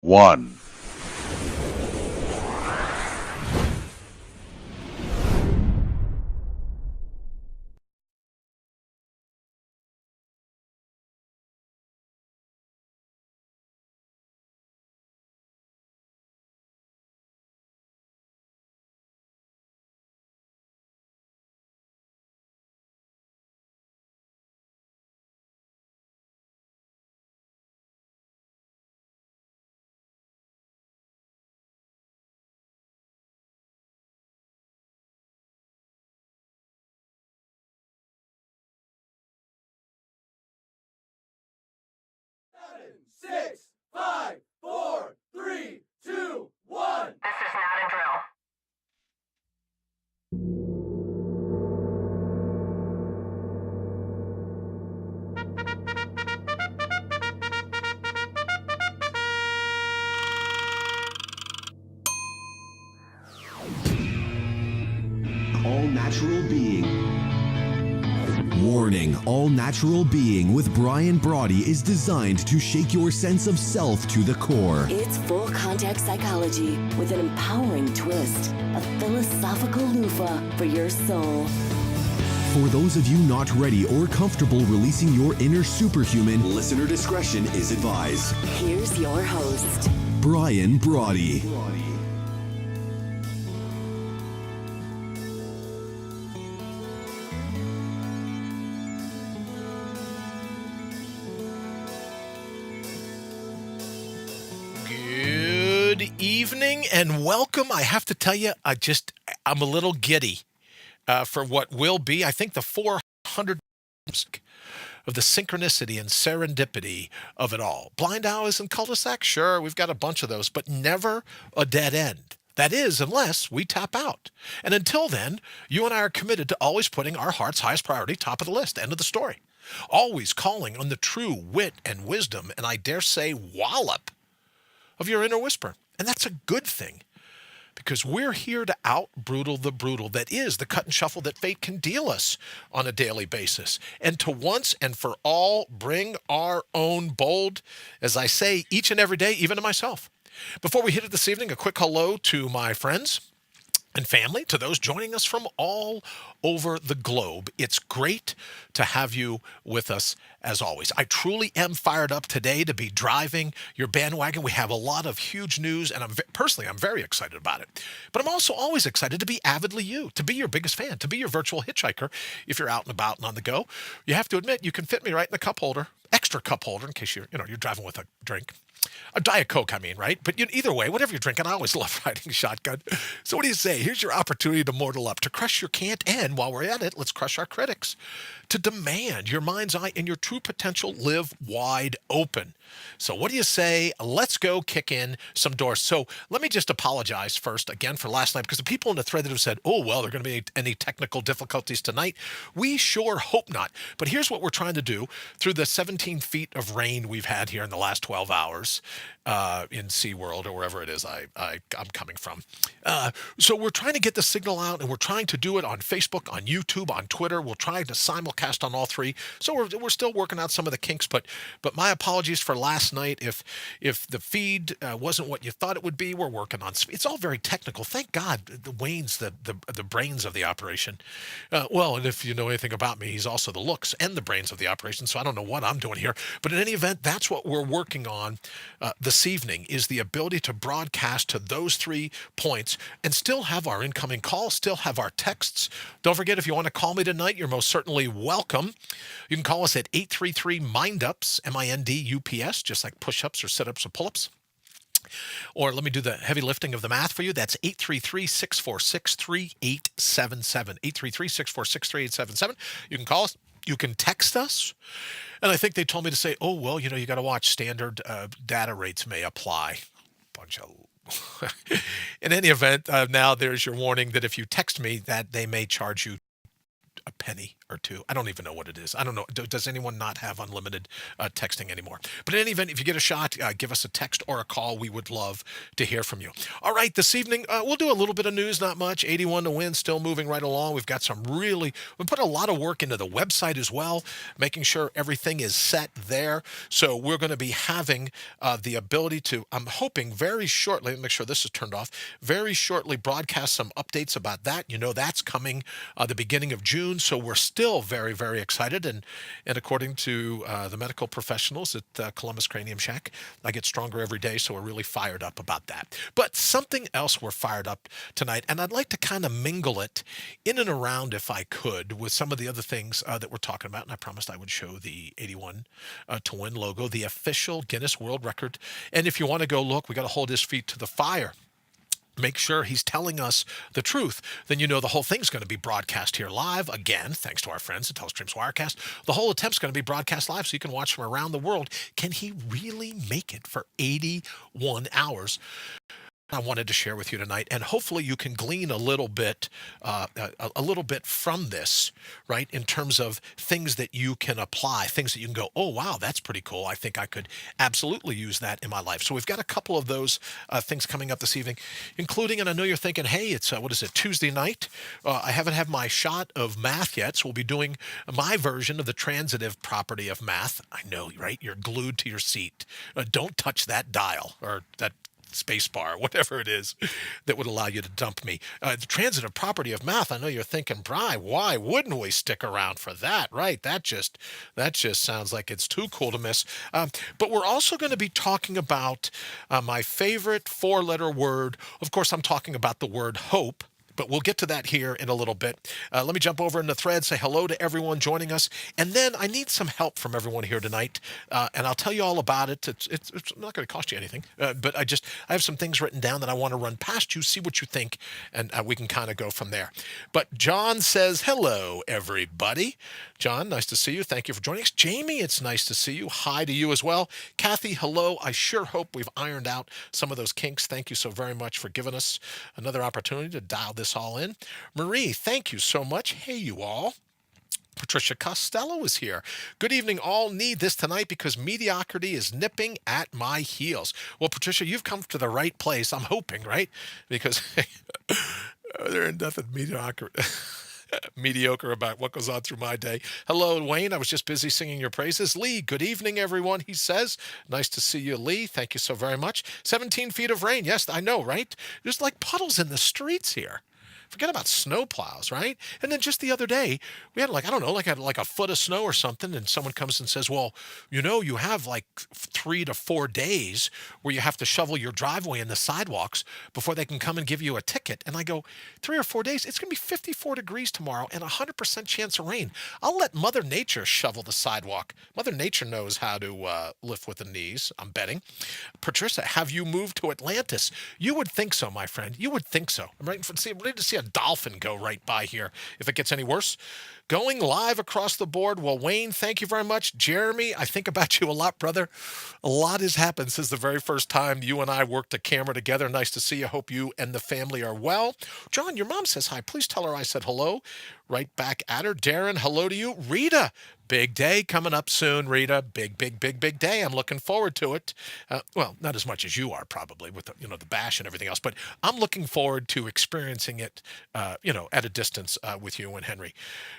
one. Seven, six, five, four, three, two, one. This is not a drill. All natural being. Warning, all natural being with Brian Brawdy is designed to shake your sense of self to the core. It's full contact psychology with an empowering twist, a philosophical loofah for your soul. For those of you not ready or comfortable releasing your inner superhuman, listener discretion is advised. Here's your host, Brian Brawdy. Good evening and welcome. I have to tell you, I'm a little giddy for what will be, I think, the 400 of the synchronicity and serendipity of it all. Blind alleys and cul-de-sacs, sure, we've got a bunch of those, but never a dead end. That is, unless we tap out. And until then, you and I are committed to always putting our heart's highest priority top of the list. End of the story. Always calling on the true wit and wisdom, and I dare say wallop of your inner whisper. And that's a good thing, because we're here to out-brutal the brutal that is the cut and shuffle that fate can deal us on a daily basis, and to once and for all bring our own bold, as I say, each and every day, even to myself. Before we hit it this evening, a quick hello to my friends and family, to those joining us from all over the globe. It's great to have you with us as always. I truly am fired up today to be driving your bandwagon. We have a lot of huge news, and I'm very excited about it. But I'm also always excited to be avidly you, to be your biggest fan, to be your virtual hitchhiker if you're out and about and on the go. You have to admit, you can fit me right in the cup holder, extra cup holder, in case you're driving with a drink. A Diet Coke, I mean, right? But either way, whatever you're drinking, I always love riding shotgun. So what do you say? Here's your opportunity to mortal up, to crush your can't, and while we're at it, let's crush our critics. To demand your mind's eye and your true potential live wide open. So what do you say? Let's go kick in some doors. So let me just apologize first again for last night, because the people in the thread that have said, oh, well, there are going to be any technical difficulties tonight. We sure hope not. But here's what we're trying to do through the 17 feet of rain we've had here in the last 12 hours in SeaWorld or wherever it is I'm coming from. So we're trying to get the signal out, and we're trying to do it on Facebook, on YouTube, on Twitter. We'll try to simulcast on all three. So we're still working out some of the kinks, but my apologies for last night if the feed wasn't what you thought it would be. We're working on it's all very technical. Thank God Wayne's the brains of the operation. Well, and if you know anything about me, he's also the looks and the brains of the operation. So I don't know what I'm doing here, but in any event, that's what we're working on this evening, is the ability to broadcast to those 3 points and still have our incoming calls, still have our texts. Don't forget, if you want to call me tonight, you're most certainly welcome. You can call us at 833-MINDUPS, MINDUPS, just like push-ups or sit-ups or pull-ups. Or let me do the heavy lifting of the math for you. That's 833-646-3877. 833-646-3877. You can call us. You can text us. And I think they told me to say, oh, well, you got to watch standard data rates may apply. Bunch of in any event, now there's your warning that if you text me, that they may charge you a penny or two. I don't even know what it is. I don't know. Does anyone not have unlimited texting anymore? But in any event, if you get a shot, give us a text or a call. We would love to hear from you. All right, this evening, we'll do a little bit of news, not much. 81 to win, still moving right along. We've got we put a lot of work into the website as well, making sure everything is set there. So we're going to be having the ability to, I'm hoping very shortly, let me make sure this is turned off, very shortly broadcast some updates about that. That's coming the beginning of June. So we're still very, very excited. And according to the medical professionals at Columbus Cranium Shack, I get stronger every day. So we're really fired up about that. But something else we're fired up tonight, and I'd like to kind of mingle it in and around, if I could, with some of the other things that we're talking about. And I promised I would show the 81 to win logo, the official Guinness World Record. And if you want to go look, we got to hold his feet to the fire. Make sure he's telling us the truth, then the whole thing's going to be broadcast here live. Again, thanks to our friends at Telestream's Wirecast. The whole attempt's going to be broadcast live so you can watch from around the world. Can he really make it for 81 hours? I wanted to share with you tonight, and hopefully you can glean a little bit from this, right? In terms of things that you can apply, things that you can go, oh wow, that's pretty cool. I think I could absolutely use that in my life. So we've got a couple of those things coming up this evening, including, and I know you're thinking, hey, it's Tuesday night. I haven't had my shot of math yet, so we'll be doing my version of the transitive property of math. I know, right? You're glued to your seat. Don't touch that dial or that space bar, whatever it is that would allow you to dump me. The transitive property of math, I know you're thinking, Bri, why wouldn't we stick around for that, right? That just sounds like it's too cool to miss. But we're also going to be talking about my favorite four-letter word. Of course, I'm talking about the word hope. But we'll get to that here in a little bit. Let me jump over in the thread, say hello to everyone joining us. And then I need some help from everyone here tonight. And I'll tell you all about it. It's not going to cost you anything. But I have some things written down that I want to run past you, see what you think, and we can kind of go from there. But John says, hello, everybody. John, nice to see you. Thank you for joining us. Jamie, it's nice to see you. Hi to you as well. Kathy, hello. I sure hope we've ironed out some of those kinks. Thank you so very much for giving us another opportunity to dial this all in. Marie, thank you so much. Hey, you all. Patricia Costello is here. Good evening, all. Need this tonight because mediocrity is nipping at my heels. Well, Patricia, you've come to the right place. I'm hoping, right? Because there ain't nothing mediocre about what goes on through my day. Hello, Wayne. I was just busy singing your praises. Lee, good evening, everyone, he says. Nice to see you, Lee. Thank you so very much. 17 feet of rain. Yes, I know, right? There's like puddles in the streets here. Forget about snow plows, right? And then just the other day, we had like a foot of snow or something, and someone comes and says, well, you have like 3 to 4 days where you have to shovel your driveway and the sidewalks before they can come and give you a ticket. And I go, 3 or 4 days? It's going to be 54 degrees tomorrow and 100% chance of rain. I'll let Mother Nature shovel the sidewalk. Mother Nature knows how to lift with the knees, I'm betting. Patricia, have you moved to Atlantis? You would think so, my friend. You would think so. I'm ready to see a dolphin go right by here if it gets any worse. Going live across the board. Well, Wayne, thank you very much. Jeremy, I think about you a lot, brother. A lot has happened since the very first time you and I worked a camera together. Nice to see you. Hope you and the family are well. John, your mom says hi. Please tell her I said hello. Right back at her. Darren, hello to you. Rita, big day coming up soon, Rita. Big day. I'm looking forward to it. Well, not as much as you are probably with the bash and everything else, but I'm looking forward to experiencing it, at a distance with you and Henry.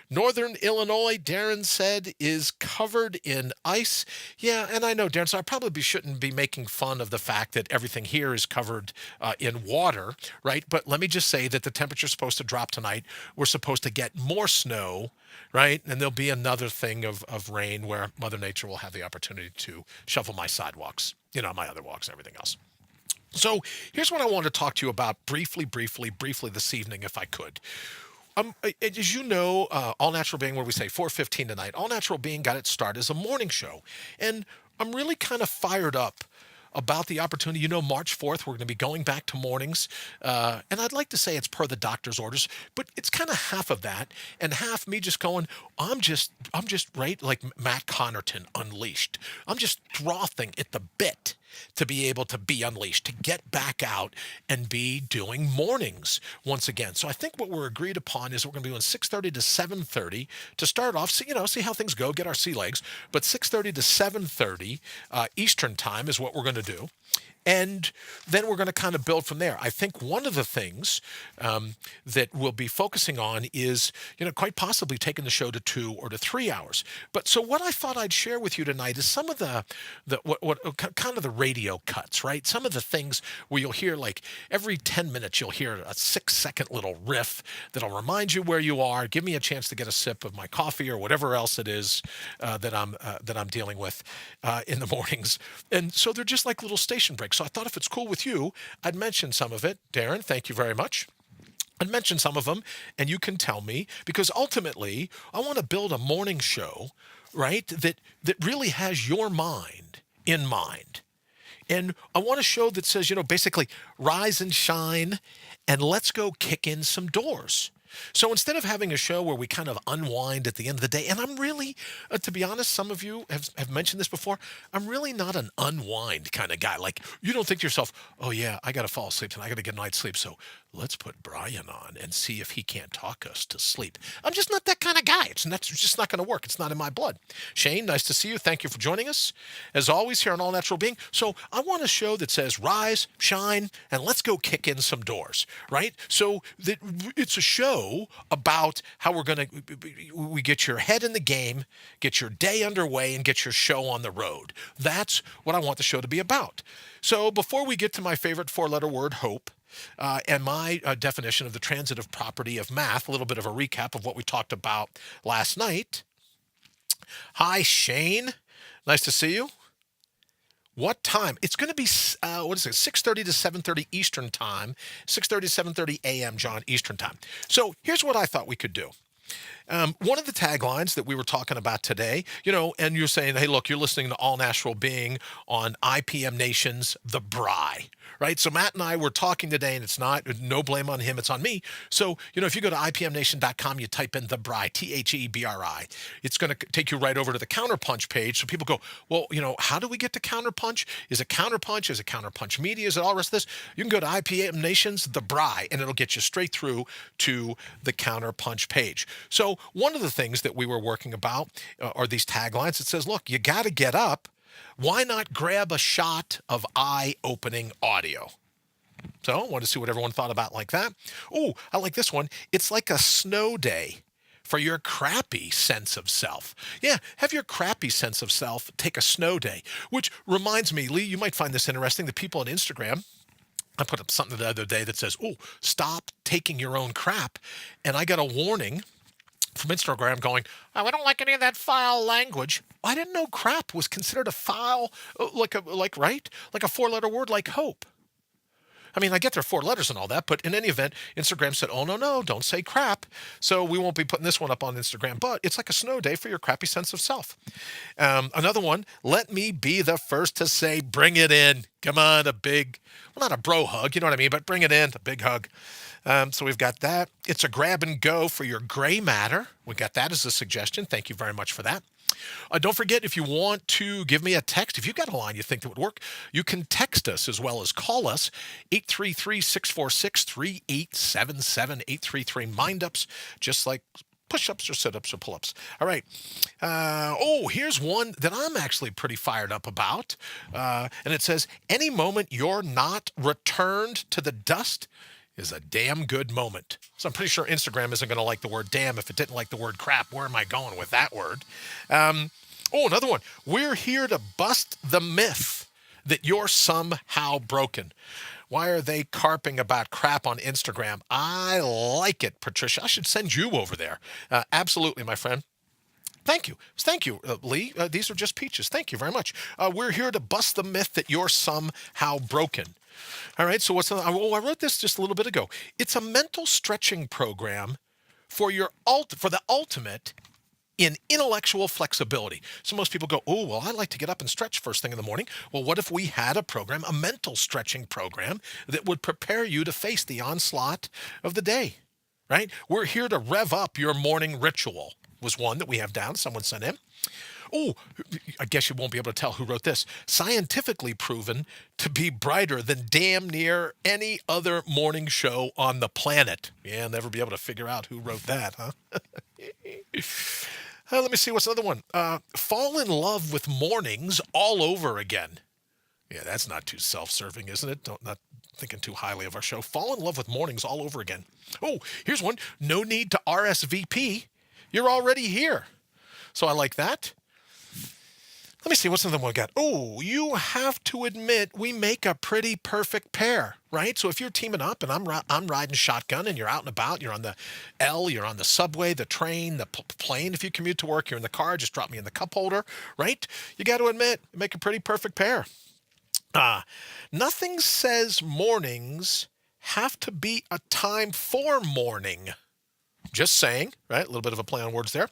Northern Illinois, Darren said, is covered in ice. Yeah, and I know, Darren, so I probably shouldn't be making fun of the fact that everything here is covered in water, right? But let me just say that the temperature's supposed to drop tonight. We're supposed to get more snow, right? And there'll be another thing of rain where Mother Nature will have the opportunity to shovel my sidewalks, my other walks and everything else. So here's what I want to talk to you about briefly this evening, if I could. As you know, All Natural Being, where we say 4:15 tonight, All Natural Being got its start as a morning show. And I'm really kind of fired up about the opportunity. March 4th, we're going to be going back to mornings. And I'd like to say it's per the doctor's orders, but it's kind of half of that and half me just going, I'm just right, like Matt Connerton Unleashed. I'm just frothing at the bit to be able to be unleashed, to get back out and be doing mornings once again. So I think what we're agreed upon is we're going to be doing 6:30 to 7:30 to start off, see how things go, get our sea legs. But 6:30 to 7:30 Eastern time is what we're going to do. And then we're going to kind of build from there. I think one of the things that we'll be focusing on is, quite possibly taking the show to 2 or to 3 hours. But so what I thought I'd share with you tonight is some of what kind of the radio cuts, right? Some of the things where you'll hear, like every 10 minutes, you'll hear a 6-second little riff that'll remind you where you are, give me a chance to get a sip of my coffee or whatever else it is that I'm dealing with in the mornings. And so they're just like little station breaks. So I thought if it's cool with you, I'd mention some of it. Darren, thank you very much. I'd mention some of them, and you can tell me, because ultimately, I want to build a morning show, right, that really has your mind in mind. And I want a show that says, basically, rise and shine, and let's go kick in some doors. So instead of having a show where we kind of unwind at the end of the day, and I'm really, to be honest, some of you have mentioned this before, I'm really not an unwind kind of guy. Like, you don't think to yourself, oh yeah, I got to fall asleep tonight, I got to get a night's sleep, so let's put Brian on and see if he can't talk us to sleep. I'm just not that kind of guy. It's just not going to work. It's not in my blood. Shane, nice to see you. Thank you for joining us, as always, here on All Natural Being. So I want a show that says rise, shine, and let's go kick in some doors, right? So that it's a show about how we get your head in the game, get your day underway, and get your show on the road. That's what I want the show to be about. So before we get to my favorite 4-letter word, hope, and my definition of the transitive property of math, a little bit of a recap of what we talked about last night. Hi, Shane. Nice to see you. What time? It's going to be, 6:30 to 7:30 Eastern time, 6:30 to 7:30 a.m., John, Eastern time. So here's what I thought we could do. One of the taglines that we were talking about today, and you're saying, hey, look, you're listening to All Natural Being on IPM Nation's The Brawdy, right? So Matt and I were talking today, and it's no blame on him, it's on me. So, if you go to IPMNation.com, you type in The Brawdy, THEBRI, it's going to take you right over to the Counterpunch page. So people go, well, how do we get to Counterpunch? Is it Counterpunch? Is it Counterpunch Media? Is it all the rest of this? You can go to IPM Nation's The Brawdy, and it'll get you straight through to the Counterpunch page. So one of the things that we were working about are these taglines. It says, look, you got to get up. Why not grab a shot of eye-opening audio? So I want to see what everyone thought about like that. Oh, I like this one. It's like a snow day for your crappy sense of self. Yeah, have your crappy sense of self take a snow day, which reminds me, Lee, you might find this interesting. The people on Instagram, I put up something the other day that says, oh, stop taking your own crap. And I got a warning from Instagram going, oh, I don't like any of that foul language. I didn't know crap was considered a foul, like a 4-letter word like hope. I mean, I get there 4 letters and all that, but in any event, Instagram said, oh, no, don't say crap. So we won't be putting this one up on Instagram, but it's like a snow day for your crappy sense of self. Another one, let me be the first to say, bring it in. Come on, not a bro hug, you know what I mean, but bring it in, a big hug. So we've got that. It's a grab and go for your gray matter. We got that as a suggestion. Thank you very much for that. Don't forget, if you want to give me a text, if you've got a line you think that would work, you can text us as well as call us, 833-646-3877, 833-MIND-UPS, just like push-ups or sit-ups or pull-ups. All right. Here's one that I'm actually pretty fired up about. And it says, any moment you're not returned to the dust is a damn good moment. So I'm pretty sure Instagram isn't going to like the word damn if it didn't like the word crap. Where am I going with that word? Another one. We're here to bust the myth that you're somehow broken. Why are they carping about crap on Instagram? I like it, Patricia. I should send you over there. Absolutely, my friend. Thank you, Lee. These are just peaches. Thank you very much. We're here to bust the myth that you're somehow broken. All right, so I wrote this just a little bit ago. It's a mental stretching program for the ultimate in intellectual flexibility. So most people go, oh, well, I like to get up and stretch first thing in the morning. Well, what if we had a mental stretching program that would prepare you to face the onslaught of the day, right? We're here to rev up your morning ritual was one that we have down. Someone sent in. Oh, I guess you won't be able to tell who wrote this. Scientifically proven to be brighter than damn near any other morning show on the planet. Yeah, I'll never be able to figure out who wrote that, huh? Let me see. What's another one? Fall in love with mornings all over again. Yeah, that's not too self-serving, isn't it? Not thinking too highly of our show. Fall in love with mornings all over again. Oh, here's one. No need to RSVP. You're already here. So I like that. Let me see. What's another one we got? Oh, you have to admit we make a pretty perfect pair, right? So if you're teaming up and I'm riding shotgun and you're out and about, you're on the L, you're on the subway, the train, the plane. If you commute to work, you're in the car, just drop me in the cup holder, right? You got to admit, you make a pretty perfect pair. Nothing says mornings have to be a time for morning. Just saying, right? A little bit of a play on words there.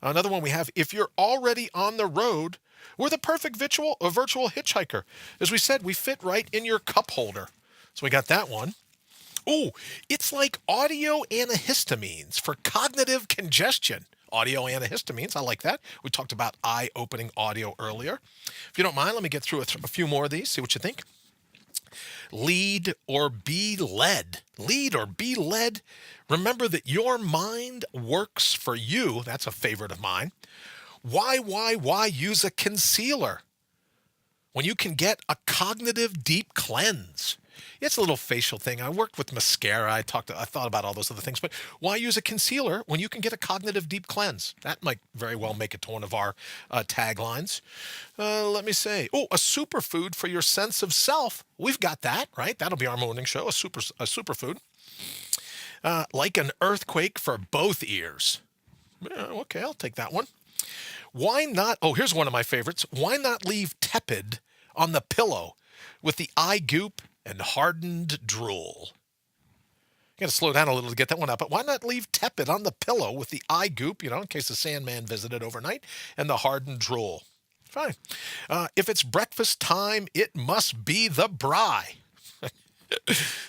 Another one we have, if you're already on the road, we're the perfect virtual hitchhiker. As we said, we fit right in your cup holder. So we got that one. Oh, it's like audio antihistamines for cognitive congestion. Audio antihistamines, I like that. We talked about eye-opening audio earlier. If you don't mind, let me get through a few more of these, see what you think. Lead or be led. Lead or be led. Remember that your mind works for you. That's a favorite of mine. Why use a concealer when you can get a cognitive deep cleanse? It's a little facial thing. I worked with mascara. I thought about all those other things, but why use a concealer when you can get a cognitive deep cleanse? That might very well make it to one of our taglines. Let me say, a superfood for your sense of self. We've got that, right? That'll be our morning show, a superfood. Like an earthquake for both ears. Okay, I'll take that one. Why not? Oh, here's one of my favorites. Why not leave tepid on the pillow with the eye goop and hardened drool? You got to slow down a little to get that one out, but why not leave tepid on the pillow with the eye goop, in case the Sandman visited overnight, and the hardened drool? Fine. If it's breakfast time, it must be the bry.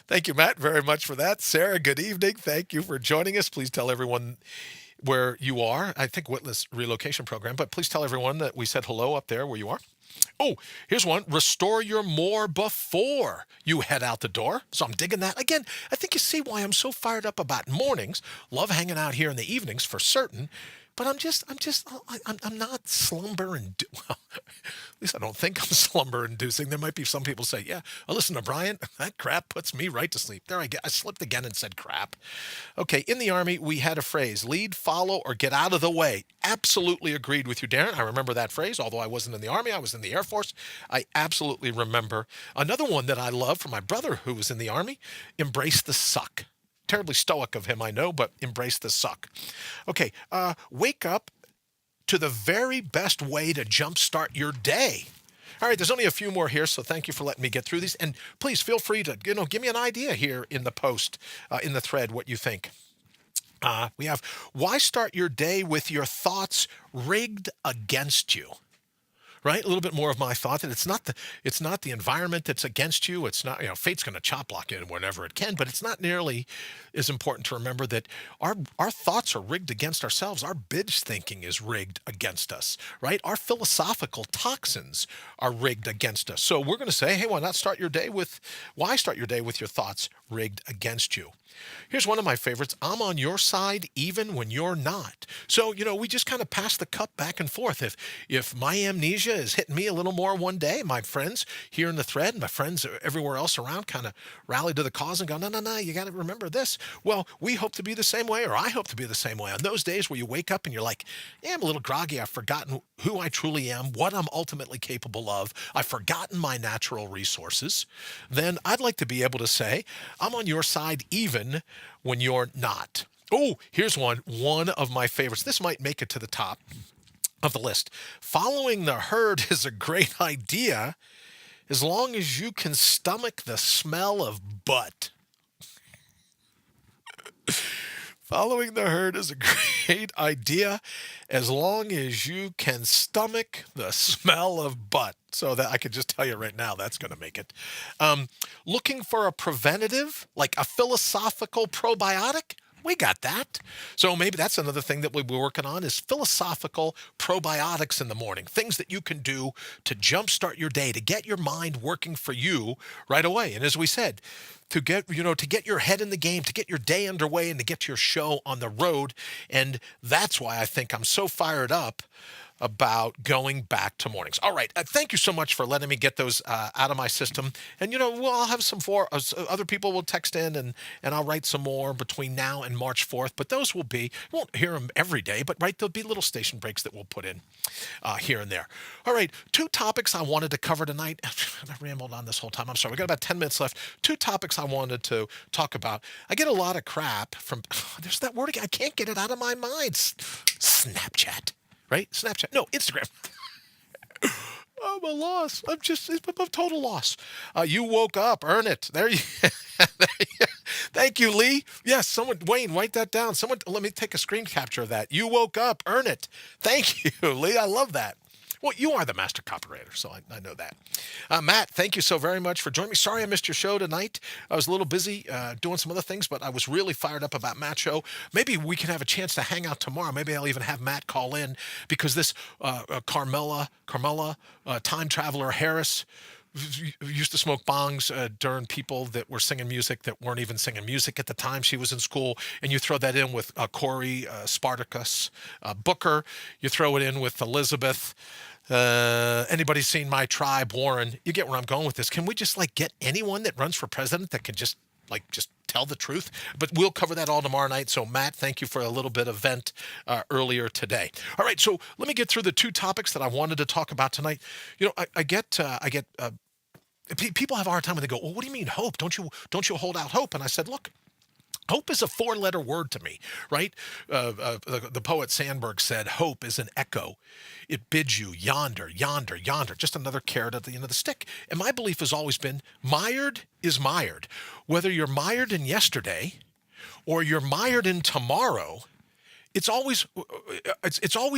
Thank you, Matt, very much for that. Sarah, good evening. Thank you for joining us. Please tell everyone where you are. I think Witless Relocation Program, but please tell everyone that we said hello up there where you are. Oh, here's one. Restore your more before you head out the door. So I'm digging that. Again, I think you see why I'm so fired up about mornings. Love hanging out here in the evenings for certain. But I'm not slumber and well, at least I don't think I'm slumber inducing. There might be some people say, yeah, listen to Brian, that crap puts me right to sleep. There I slipped again and said crap. Okay, in the Army, we had a phrase, lead, follow, or get out of the way. Absolutely agreed with you, Darren. I remember that phrase, although I wasn't in the Army, I was in the Air Force. I absolutely remember. Another one that I love from my brother who was in the Army, embrace the suck. Terribly stoic of him, I know, but embrace the suck. Okay, wake up to the very best way to jumpstart your day. All right, there's only a few more here, so thank you for letting me get through these. And please feel free to, give me an idea here in the post, in the thread, what you think. We have, why start your day with your thoughts rigged against you? Right? A little bit more of my thought that it's not the environment that's against you. It's not, fate's going to chop block you whenever it can, but it's not nearly as important to remember that our thoughts are rigged against ourselves. Our binge thinking is rigged against us, right? Our philosophical toxins are rigged against us. So we're going to say, hey, why start your day with your thoughts rigged against you? Here's one of my favorites. I'm on your side even when you're not. So, we just kind of pass the cup back and forth. If my amnesia is hitting me a little more one day, my friends here in the thread and my friends everywhere else around kind of rally to the cause and go, no, you got to remember this. Well, we hope to be the same way, or I hope to be the same way. On those days where you wake up and you're like, yeah, I'm a little groggy. I've forgotten who I truly am, what I'm ultimately capable of. I've forgotten my natural resources. Then I'd like to be able to say, I'm on your side even when you're not. Oh, here's one of my favorites. This might make it to the top of the list. Following the herd is a great idea as long as you can stomach the smell of butt. Following the herd is a great idea as long as you can stomach the smell of butt. So that I can just tell you right now, that's going to make it. Looking for a preventative, like a philosophical probiotic? We got that. So maybe that's another thing that we'll be working on is philosophical probiotics in the morning, things that you can do to jumpstart your day, to get your mind working for you right away. And as we said, to get your head in the game, to get your day underway and to get your show on the road. And that's why I think I'm so fired up about going back to mornings. All right. Thank you so much for letting me get those out of my system. And, I'll have some other people will text in and I'll write some more between now and March 4th. But those will be, you won't hear them every day, but there'll be little station breaks that we'll put in here and there. All right. 2 topics I wanted to cover tonight. I've rambled on this whole time. I'm sorry. We got about 10 minutes left. 2 topics I wanted to talk about. I get a lot of crap from, there's that word again. I can't get it out of my mind. Snapchat. Right? Snapchat. No, Instagram. I'm a loss. I'm a total loss. You woke up. Earn it. There you. Thank you, Lee. Yes, Wayne, write that down. Let me take a screen capture of that. You woke up. Earn it. Thank you, Lee. I love that. Well, you are the master copywriter, so I know that. Matt, thank you so very much for joining me. Sorry I missed your show tonight. I was a little busy doing some other things, but I was really fired up about Matt's show. Maybe we can have a chance to hang out tomorrow. Maybe I'll even have Matt call in because this Carmela, time traveler Harris, used to smoke bongs during people that were singing music that weren't even singing music at the time she was in school. And you throw that in with Corey, Spartacus, Booker. You throw it in with Elizabeth. Anybody seen My Tribe, Warren? You get where I'm going with this. Can we just get anyone that runs for president that can just tell the truth? But we'll cover that all tomorrow night. So Matt, thank you for a little bit of vent earlier today. All right, so let me get through the 2 topics that I wanted to talk about tonight. I get people have a hard time when they go, well, what do you mean hope? Don't you hold out hope? And I said, look, hope is a 4-letter word to me, right? The poet Sandburg said, hope is an echo. It bids you yonder, yonder, yonder, just another carrot at the end of the stick. And my belief has always been mired is mired. Whether you're mired in yesterday or you're mired in tomorrow, it's always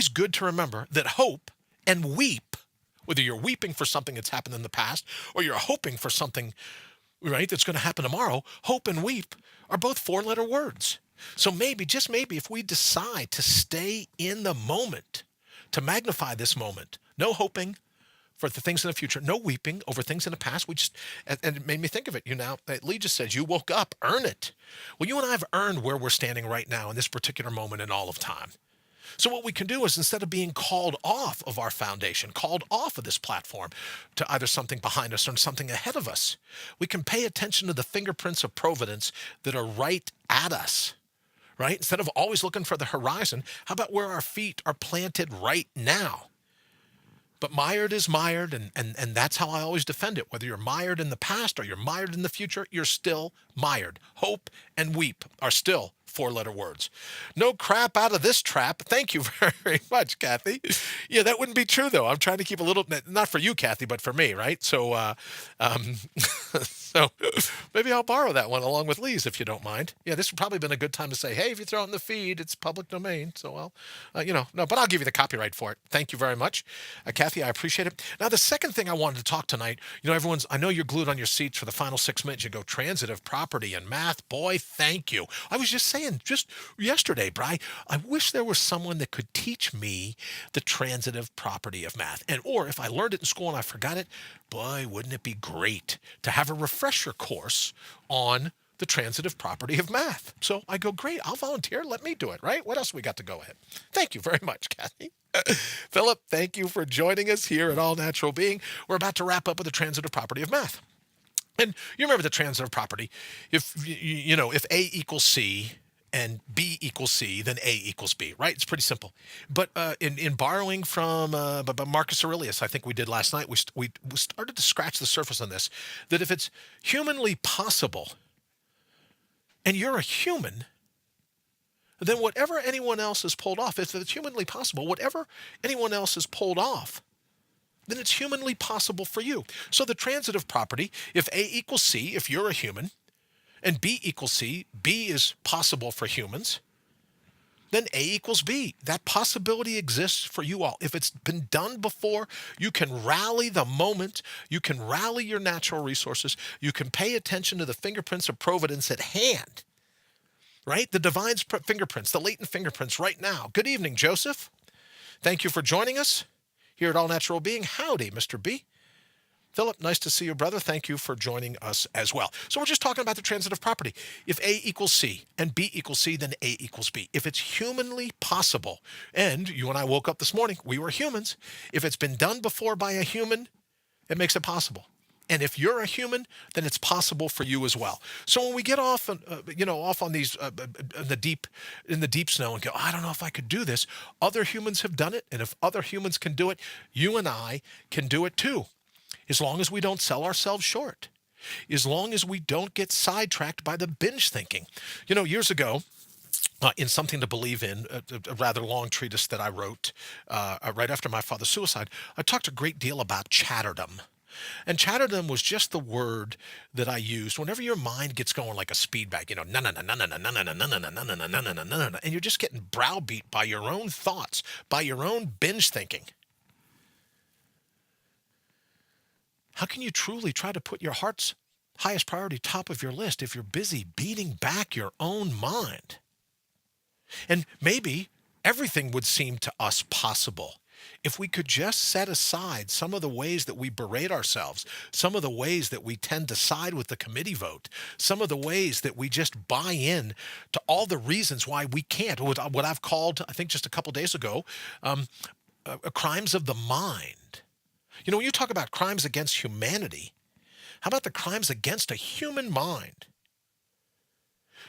good to remember that hope and weep, whether you're weeping for something that's happened in the past or you're hoping for something, right, that's going to happen tomorrow, hope and weep are both 4-letter words. So maybe, just maybe, if we decide to stay in the moment, to magnify this moment, no hoping for the things in the future, no weeping over things in the past. And it made me think of it. Lee just says, you woke up, earn it. Well, you and I have earned where we're standing right now in this particular moment in all of time. So what we can do is, instead of being called off of our foundation, called off of this platform to either something behind us or something ahead of us, we can pay attention to the fingerprints of providence that are right at us, right? Instead of always looking for the horizon, how about where our feet are planted right now? But mired is mired, and that's how I always defend it. Whether you're mired in the past or you're mired in the future, you're still mired. Hope and weep are still 4-letter words. No crap out of this trap. Thank you very much, Kathy. Yeah, that wouldn't be true, though. I'm trying to keep a little, not for you, Kathy, but for me, right? So, so maybe I'll borrow that one along with Lee's, if you don't mind. Yeah, this would probably been a good time to say, hey, if you throw it in the feed, it's public domain. So no, but I'll give you the copyright for it. Thank you very much. Kathy, I appreciate it. Now, the second thing I wanted to talk tonight, I know you're glued on your seats for the final 6 minutes. You go transitive property and math. Boy, thank you. I was just saying just yesterday, Bri, I wish there was someone that could teach me the transitive property of math. Or if I learned it in school and I forgot it, boy, wouldn't it be great to have a refresher course on the transitive property of math. So I go, great, I'll volunteer. Let me do it, right? What else we got to go ahead? Thank you very much, Kathy. Philip, thank you for joining us here at All Natural Being. We're about to wrap up with the transitive property of math. And you remember the transitive property. If A equals C and B equals C, then A equals B, right? It's pretty simple. But in borrowing from Marcus Aurelius, I think we did last night, we started to scratch the surface on this, that if it's humanly possible and you're a human, then whatever anyone else has pulled off, if it's humanly possible, whatever anyone else has pulled off, then it's humanly possible for you. So the transitive property, if A equals C, if you're a human, and B equals C, B is possible for humans, then A equals B. That possibility exists for you all. If it's been done before, you can rally the moment, you can rally your natural resources, you can pay attention to the fingerprints of providence at hand, right? The divine's fingerprints, the latent fingerprints right now. Good evening, Joseph. Thank you for joining us here at All Natural Being. Howdy, Mr. B. Philip, nice to see you, brother. Thank you for joining us as well. So we're just talking about the transitive property. If A equals C and B equals C, then A equals B. If it's humanly possible, and you and I woke up this morning, we were humans. If it's been done before by a human, it makes it possible. And if you're a human, then it's possible for you as well. So when we get off, off on these in the deep snow and go, I don't know if I could do this. Other humans have done it, and if other humans can do it, you and I can do it too. As long as we don't sell ourselves short, as long as we don't get sidetracked by the binge thinking. Years ago, in Something to Believe In, a rather long treatise that I wrote right after my father's suicide, I talked a great deal about chatterdom. And chatterdom was just the word that I used whenever your mind gets going like a speed bag, and you're just getting browbeat by your own thoughts, by your own binge thinking. How can you truly try to put your heart's highest priority top of your list if you're busy beating back your own mind? And maybe everything would seem to us possible if we could just set aside some of the ways that we berate ourselves, some of the ways that we tend to side with the committee vote, some of the ways that we just buy in to all the reasons why we can't, what I've called, I think just a couple days ago, crimes of the mind. When you talk about crimes against humanity, how about the crimes against a human mind?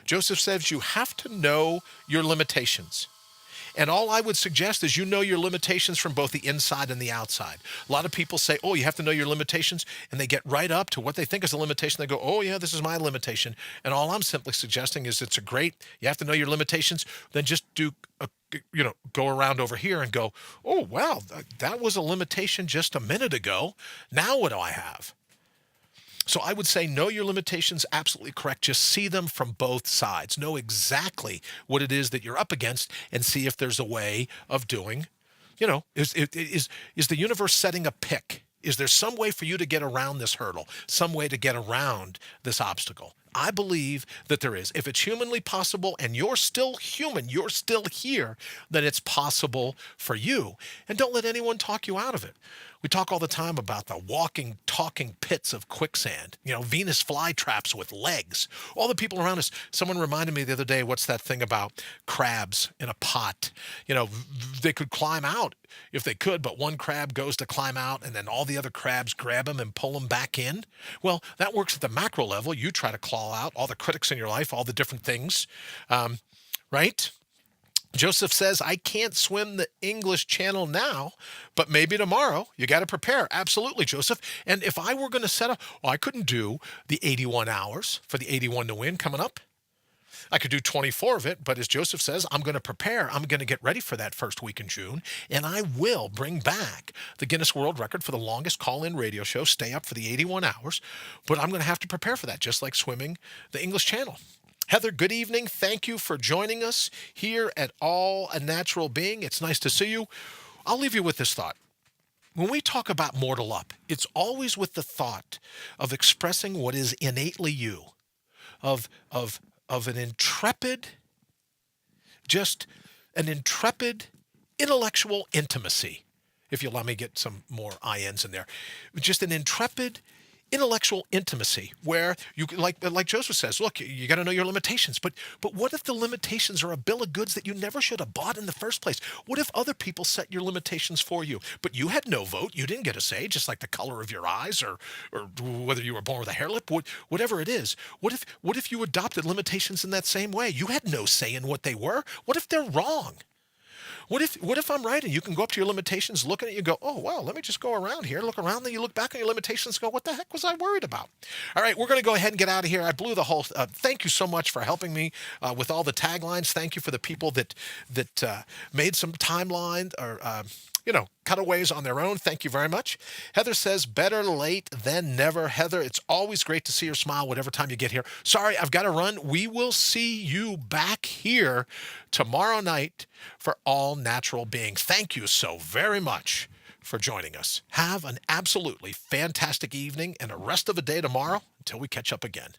Joseph says you have to know your limitations. And all I would suggest is you know your limitations from both the inside and the outside. A lot of people say, oh, you have to know your limitations, and they get right up to what they think is a limitation. They go, oh, yeah, this is my limitation. And all I'm simply suggesting is you have to know your limitations, then just go around over here and go, oh, wow, that was a limitation just a minute ago. Now what do I have? So I would say know your limitations, absolutely correct. Just see them from both sides. Know exactly what it is that you're up against and see if there's a way of doing, is the universe setting a pick? Is there some way for you to get around this hurdle, some way to get around this obstacle? I believe that there is. If it's humanly possible and you're still human, you're still here, then it's possible for you. And don't let anyone talk you out of it. We talk all the time about the walking, talking pits of quicksand, Venus flytraps with legs. All the people around us, someone reminded me the other day, what's that thing about crabs in a pot? They could climb out if they could, but one crab goes to climb out and then all the other crabs grab him and pull him back in. Well, that works at the macro level. You try to claw out all the critics in your life, all the different things, right? Joseph says, I can't swim the English Channel now, but maybe tomorrow. You got to prepare. Absolutely, Joseph. And if I were going to set up, I couldn't do the 81 hours for the 81 to win coming up. I could do 24 of it, but as Joseph says, I'm going to prepare. I'm going to get ready for that first week in June, and I will bring back the Guinness World Record for the longest call-in radio show, stay up for the 81 hours, but I'm going to have to prepare for that, just like swimming the English Channel. Heather, good evening. Thank you for joining us here at All a Natural Being. It's nice to see you. I'll leave you with this thought. When we talk about Mortal Up, it's always with the thought of expressing what is innately you, of an intrepid, just an intrepid intellectual intimacy, if you allow me to get some more INs in there. Just an intrepid intellectual intimacy where you, like Joseph says, look, you got to know your limitations, but what if the limitations are a bill of goods that you never should have bought in the first place? What if other people set your limitations for you, but you had no vote, you didn't get a say, just like the color of your eyes or whether you were born with a hair lip, whatever it is? What if you adopted limitations in that same way? You had no say in what they were. What if they're wrong? What if I'm right and you can go up to your limitations, look at it, you go, oh, well, let me just go around here, look around, then you look back on your limitations and go, what the heck was I worried about? All right, we're going to go ahead and get out of here. I blew the whole, thank you so much for helping me with all the taglines. Thank you for the people that made some timeline or, cutaways on their own. Thank you very much. Heather says, better late than never. Heather, it's always great to see your smile whatever time you get here. Sorry, I've got to run. We will see you back here tomorrow night for All Natural Being. Thank you so very much for joining us. Have an absolutely fantastic evening and a rest of the day tomorrow until we catch up again.